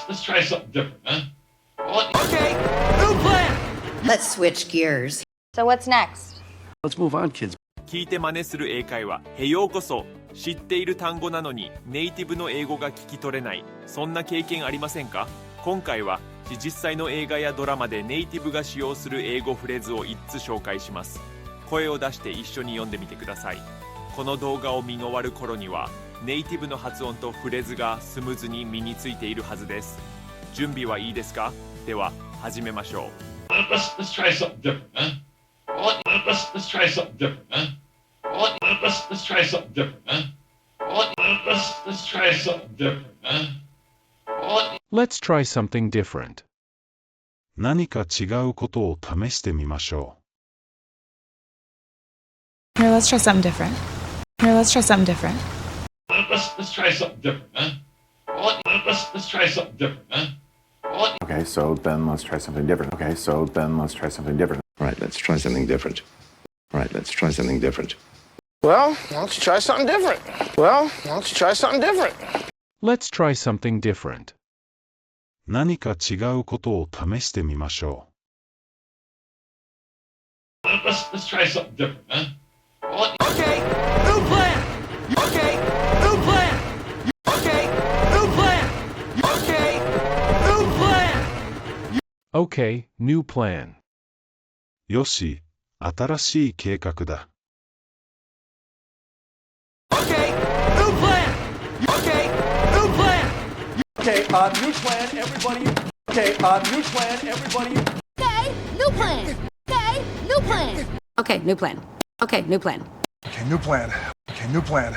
let's try something different, huh? Okay, new plan! Let's switch gears. So what's next? Let's move on, kids. 聞いて真似する英会話へようこそ。知っている単語なのにネイティブの英語が聞き取れない、そんな経験ありませんか？今回は実際の映画やドラマでネイティブが使用する英語フレーズを5つ紹介します。声を出して一緒に読んでみてください。この動画を見終わる頃にはネイティブの発音とフレーズがスムーズに身についているはずです。準備はいいですか？では始めましょう。Let's try something different, huh? Let's try something different, huh? Let's try something different, huh? Let's try something different, huh? Let's try something different. 何か違うことを試してみましょ Here, let's try something different. Here, let's try something different. Let's try something different, huh? Let's try something different, huh? Okay, so then let's try something different. Okay, so then let's try something different. Right, let's try something different. Right, let's try something different. Well, why don't you try something different? Well, why don't you try something different? Let's try something different. う。何か違うことを試してみましょ Let's try something different, huh? Okay, new plan! Okay, new plan! Okay, new plan! Okay, new plan! Okay, new plan. う。よし、新しい計画だ。Okay, new plan! Okay, new plan! Okay, new plan, everybody. Okay, new plan, everybody. Okay, new plan. Okay, new plan. Okay, new plan. Okay, new plan. Okay, new plan. Okay, new plan.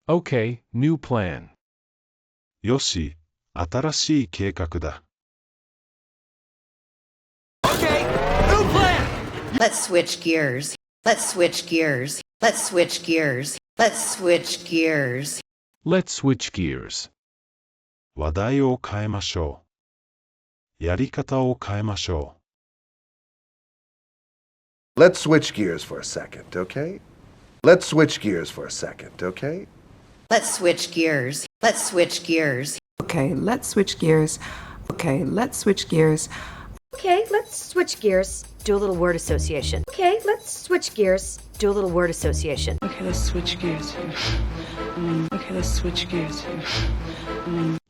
Okay, new plan. よし、新しい計画だ。Okay, new plan! Let's switch gears. Let's switch gears. Let's switch gears. Let's switch gears. Let's switch gears. 話題を変えましょう。やり方を変えましょ Let's switch gears for a second, okay? Let's switch gears for a second, okay? Let's switch gears. Let's switch gears. Okay, let's switch gears. Okay, let's switch gears. Okay, let's switch gears. Do a little word association. Okay, let's switch gears. Do a little word association. Okay, let's switch gears here. Okay, let's switch gears here.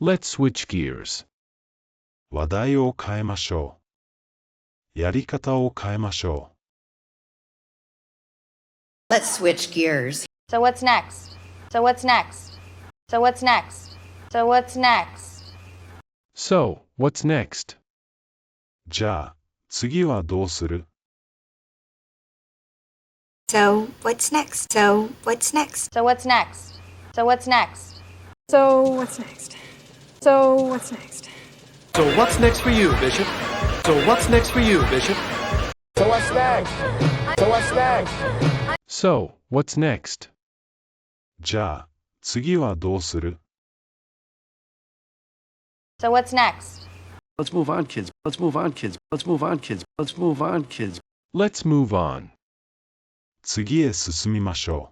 Let's switch gears. う。話題を変えましょう。やり方を変えましょ Let's switch gears. So what's next? So what's next? So what's next? So what's next? So, what's next? う。じゃあ、次はどうする？ So, what's next? So, what's next? So what's next? So what's next? So, what's next? So, what's next? So what's next for you, Bishop? So what's next for you, Bishop? So what's next? So what's next? So, what's next? じゃあ、次はどうする？ So what's next? Let's move on, kids. Let's move on, kids. Let's move on, kids. Let's move on, kids. Let's move on. 次へ進みましょ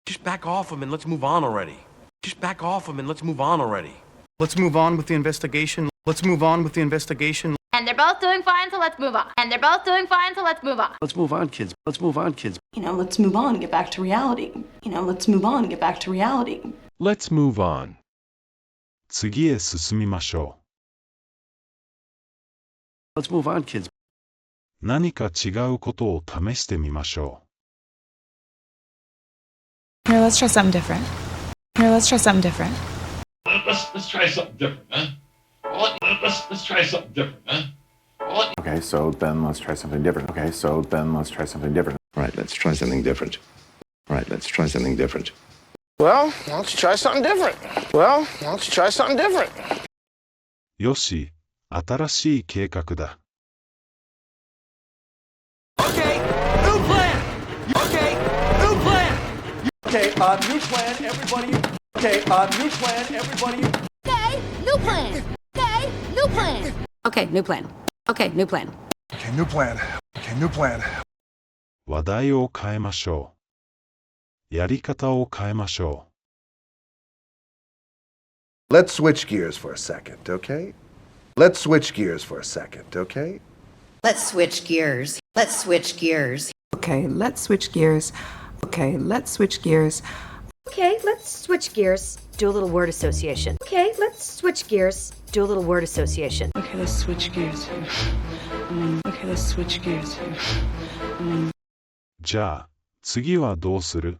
Just back off him and let's move on already. Just back off him and let's move on already. Let's move on with the investigation. Let's move on with the investigation. And they're both doing fine, so let's move on. And they're both doing fine, so let's move on. Let's move on, kids. Let's move on, kids. Let's move on and get back to reality. Let's move on and get back to reality. Let's move on. う。次へ進みましょ Let's move on, kids. う。何か違うことを試してみましょ Here, let's try something different. Here, let's try something different. Let's try something different, huh? Let's try something different, huh? Okay, so then let's try something different. Okay, so then let's try something different. Right, let's try something different. Right, let's try something different. Well, why don't you try something different? Well, why don't you try something different? う。よし、新しい計画だ。Okay, new plan! Okay, new plan! Okay, new plan, everybody. Okay, new plan, everybody. Okay, new plan. Okay, new plan. Okay, new plan. Okay, new plan. Okay, new plan. Okay, new plan. 話題を変えましょう。やり方を変えましょう。Let's switch gears for a second, okay? Let's switch gears for a second, okay? Let's switch gears. Let's switch gears. Okay, let's switch gears. Okay, let's switch gears. Okay, let's switch gears. Do a little word association. Okay, let's switch gears. Do a little word association. Okay, let's switch gears here. Okay, let's switch gears here. じゃあ、次はどうする？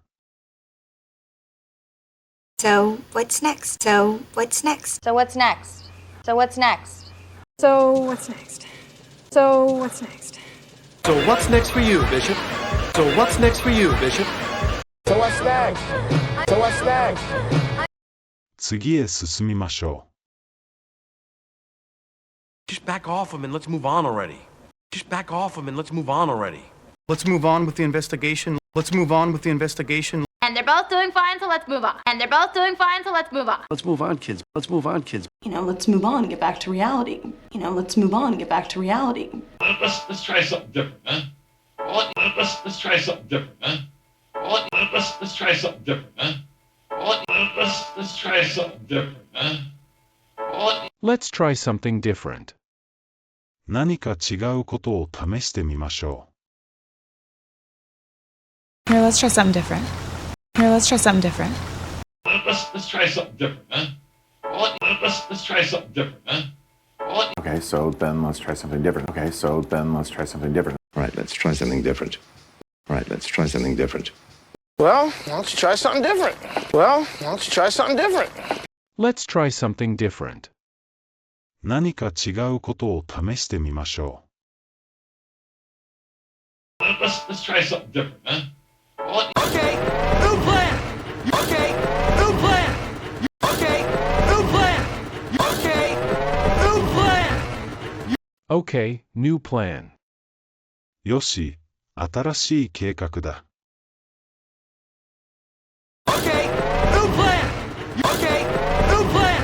So, what's next? So, what's next? So what's next? So what's next? So, what's next? So, what's next? So what's next for you, Bishop? So what's next for you, Bishop? So what's next? So what's next? 次へ進みましょ Just back off him and let's move on already. Just back off him and let's move on already. Let's move on with the investigation. Let's move on with the investigation. And they're both doing fine, so let's move on. And they're both doing fine, so let's move on. Let's move on, kids. Let's move on, kids. Let's move on and get back to reality. Let's move on and get back to reality. Let's try something different, huh? Let's try something different, huh? Let's try something different, huh? Let's try something different, huh? Let's try something different. う。何か違うことを試してみましょ Here, let's try something different. Here, let's try something different. Let's try something different, huh? Let's try something different, huh? Okay, so then let's try something different. Okay, so then let's try something different. Right, let's try something different. Right, let's try something different. Well, why don't you try something different? Well, why don't you try something different? Let's try something different. う。何か違うことを試してみましょ Let's try something different, huh? Okay, new plan. Okay, new plan. Okay, new plan. Okay, new plan. Okay, new plan. う。よし、新しい計画だ。Okay, new plan. Okay, new plan.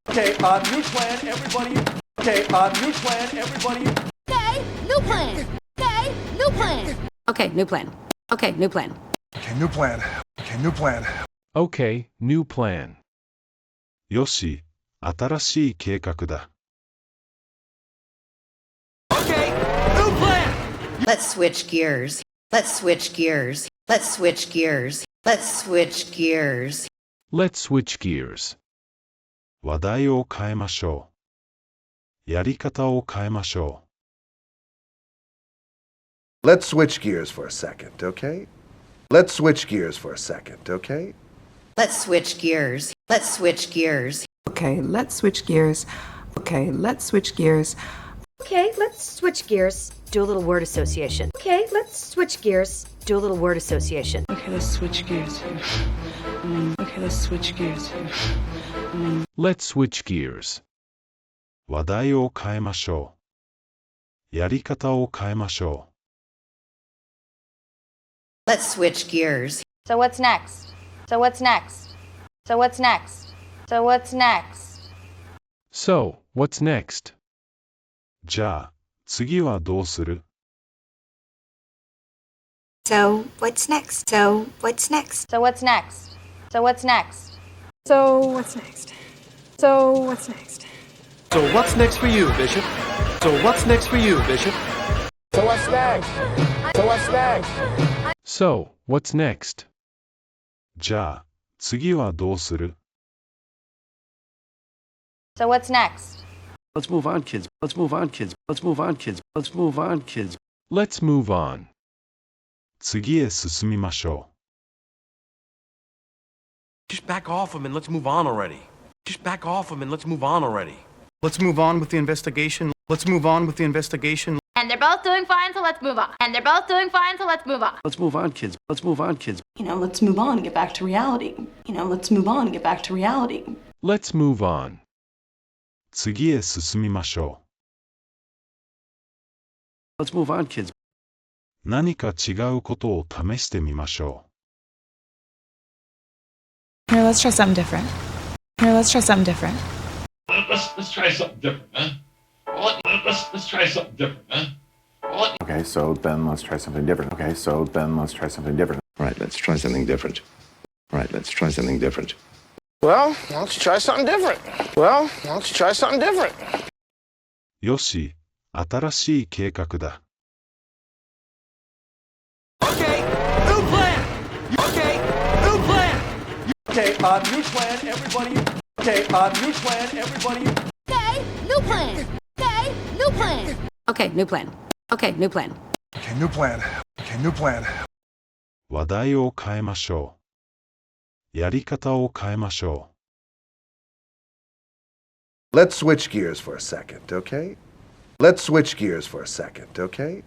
Okay, new plan, everybody. Okay, new plan, everybody. Okay, new plan. Okay, new plan. Okay, new plan. Okay, new plan. Okay, new plan. Okay, new plan. Okay, new plan. よし、新しい計画だ。Okay, new plan. Let's switch gears. Let's switch gears. Let's switch gears. Let's switch gears. Let's switch gears. 話題を変えましょう。やり方を変えましょ Let's switch gears for a second, okay? Let's switch gears for a second, okay? Let's switch gears. Let's switch gears. Okay, let's switch gears. Okay, let's switch gears. Okay, let's switch gears. Do a little word association. Okay, let's switch gears. Do a little word association. Okay, let's switch gears here. Okay, let's switch gears here. Let's switch gears. う。話題を変えましょう。やり方を変えましょ Let's switch gears. So what's next? So what's next? So what's next? So what's next? So, what's next? う。じゃあ、次はどうする？ So, what's next? So, what's next? So what's next? So what's next? So, what's next? So, what's next? So what's next for you, Bishop? So what's next for you, Bishop? So what's next? So what's next? So, what's next? じゃあ、次はどうする？ So what's next? Let's move on, kids. Let's move on, kids. Let's move on, kids. Let's move on, kids. Let's move on. 次へ進みましょ Just back off him and let's move on already. Just back off him and let's move on already. Let's move on with the investigation. Let's move on with the investigation. And they're both doing fine, so let's move on. And they're both doing fine, so let's move on. Let's move on, kids. Let's move on, kids. Let's move on and get back to reality. Let's move on and get back to reality. Let's move on. う。次へ進みましょ Let's move on, kids. う。何か違うことを試してみましょ Here, let's try something different. Here, let's try something different. Let's try something different, huh? Let's try something different, huh? Okay, so then let's try something different. Okay, so then let's try something different. Right, let's try something different. Right, let's try something different. Well, why don't you try something different? Well, why don't you try something different? よし、新しい計画だ。Okay, new plan. Okay, new plan. Okay, new plan, everybody. Okay, new plan, everybody. Okay, new plan. Okay, new plan. Okay, new plan. Okay, new plan. Okay, new plan. Okay, new plan. 話題を変えましょう。やり方を変えましょう。Let's switch gears for a second, okay? Let's switch gears for a second, okay?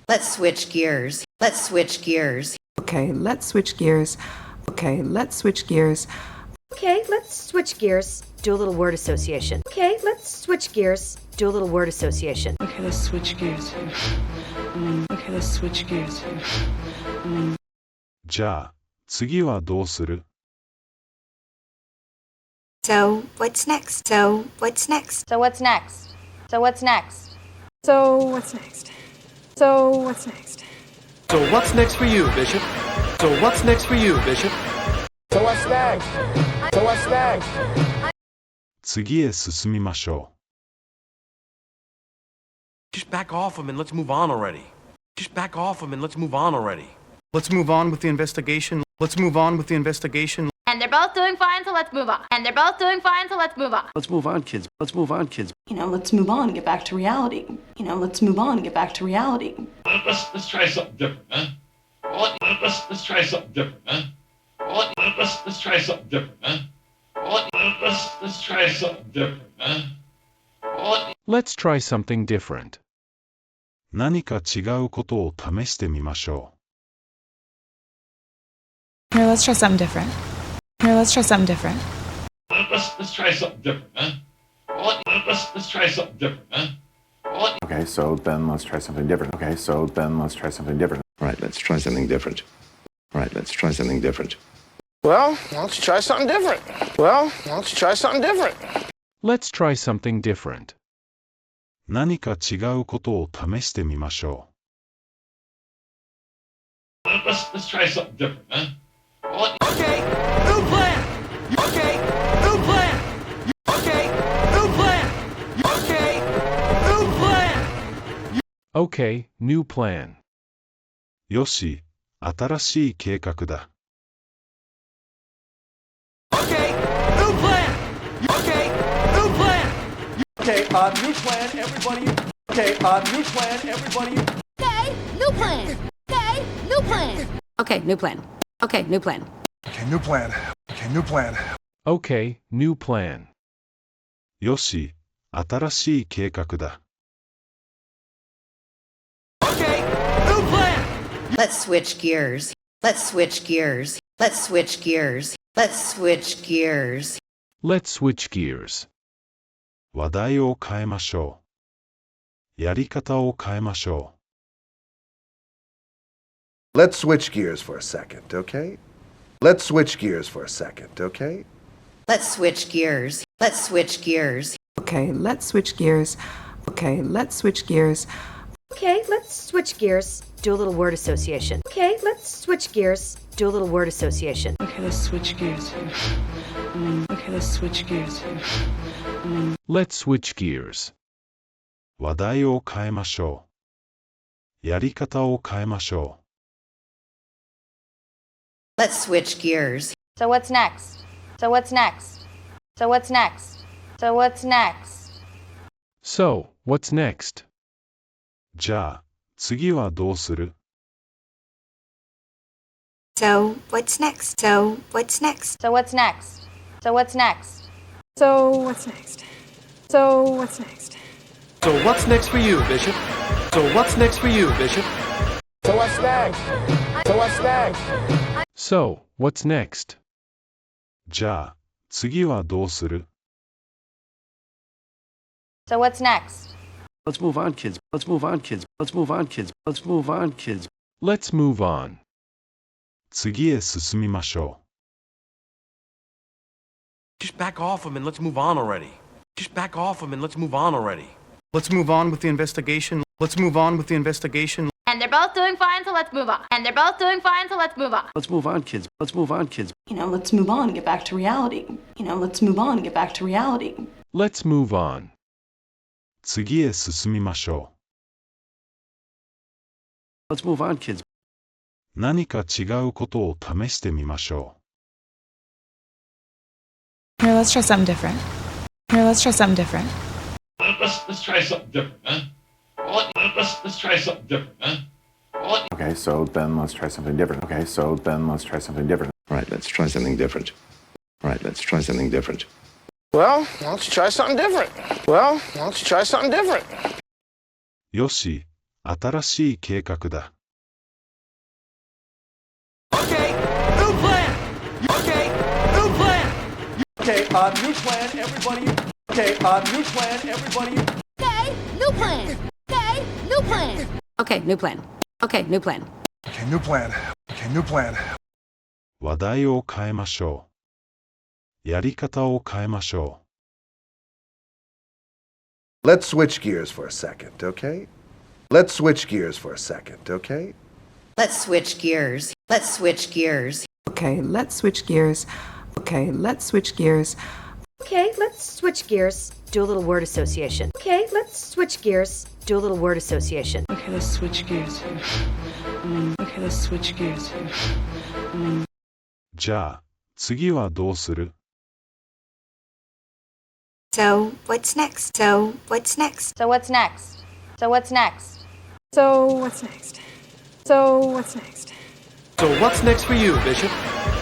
Let's switch gears. Let's switch gears. Okay, let's switch gears. Okay, let's switch gears. Okay, let's switch gears. Do a little word association. Okay, let's switch gears. Do a little word association. Okay, let's switch gears. Okay, let's switch gears. じゃあ、次はどうする？ So, what's next? So, what's next? So what's next? So what's next? So, what's next? So, what's next? So what's next for you, Bishop? So what's next for you, Bishop? So what's next? So what's next? 次へ進みましょ Just back off him and let's move on already. Just back off him and let's move on already. Let's move on with the investigation. Let's move on with the investigation. And they're both doing fine, so let's move on. And they're both doing fine, so let's move on. Let's move on, kids. Let's move on, kids. You know, let's move on and get back to reality. You know, let's move on and get back to reality. Let's try something different, huh? Let's try something different, huh? Let's try something different, huh? Let's try something different, huh? Let's try something different. う。何か違うことを試してみましょ Here, let's try something different. Here, let's try something different. Let's try something different, huh? Let's try something different, huh? Okay, so then let's try something different. Okay, so then let's try something different. Right, let's try something different. Right, let's try something different. Well, why don't you try something different? Well, why don't you try something different? Let's try something different. う。何か違うことを試してみましょ Let's try something different, huh? Okay, new plan. Okay, new plan. Okay, new plan. Okay, new plan. Okay, new plan. う。よし、新しい計画だ。Okay, new plan. Okay, new plan. Okay, new plan, everybody. Okay, new plan, everybody. Okay, new plan. Okay, new plan. Okay, new plan. Okay, new plan. Okay, new plan. Okay, new plan. Okay, new plan. う。よし、新しい計画だ。Okay, new plan. Let's switch gears. Let's switch gears. Let's switch gears. Let's switch gears. Let's switch gears. 話題を変えましょう。やり方を変えましょ Let's switch gears for a second, okay? Let's switch gears for a second, okay? Let's switch gears. Let's switch gears. Okay, let's switch gears. Okay, let's switch gears. Okay, let's switch gears. Do a little word association. Okay, let's switch gears. Do a little word association. Okay, let's switch gears. Okay, let's switch gears. Let's switch gears. う。話題を変えましょう。やり方を変えましょ Let's switch gears. So what's next? So what's next? So what's next? So what's next? So, what's next? う。じゃあ、次はどうする？ So, what's next? So, what's next? So what's next? So what's next? So, what's next? So, what's next? So what's next for you, Bishop? So what's next for you, Bishop? So what's next? So what's next? So, what's next? じゃあ、次はどうする？ So what's next? Let's move on, kids. Let's move on, kids. Let's move on, kids. Let's move on, kids. Let's move on. 次へ進みましょ Just back off him and let's move on already. Just back off him and let's move on already. Let's move on with the investigation. Let's move on with the investigation. And they're both doing fine, so let's move on. And they're both doing fine, so let's move on. Let's move on, kids. Let's move on, kids. Let's move on and get back to reality. Let's move on and get back to reality. Let's move on. 次へ進みましょ Let's move on, kids. う。何か違うことを試してみましょ Here, let's try something different. Here, let's try something different. Let's try something different, huh? Let's try something different, huh? Okay, so then let's try something different. Okay, so then let's try something different. Right, let's try something different. Right, let's try something different. Well, why don't you try something different? Well, why don't you try something different? う。よし、新しい計画だ。Okay, new plan. Okay, new plan. Okay, new plan, everybody. Okay, new plan, everybody. Okay, new plan. Okay, new plan. Okay, new plan. Okay, new plan. Okay, new plan. Okay, new plan. 話題を変えましょう。やり方を変えましょ Let's switch gears for a second, okay? Let's switch gears for a second, okay? Let's switch gears. Let's switch gears. Okay, let's switch gears. Okay, let's switch gears. Okay, let's switch gears. Do a little word association. Okay, let's switch gears. Do a little word association. Okay, let's switch gears here. Okay, let's switch gears here. う。じゃあ、次はどうする So, what's next? So, what's next? So what's next? So what's next? So, what's next? So, what's next? So what's next for you, Bishop?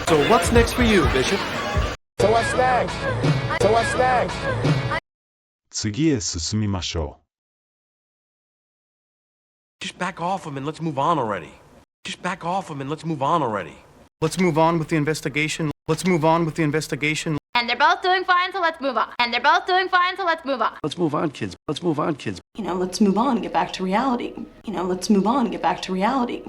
So what's next for you, Bishop? So what's next? So what's next? 次へ進みましょ Just back off him and let's move on already. Just back off him and let's move on already. Let's move on with the investigation. Let's move on with the investigation. And they're both doing fine, so let's move on. And they're both doing fine, so let's move on. Let's move on, kids. Let's move on, kids. Let's move on and get back to reality. Let's move on and get back to reality.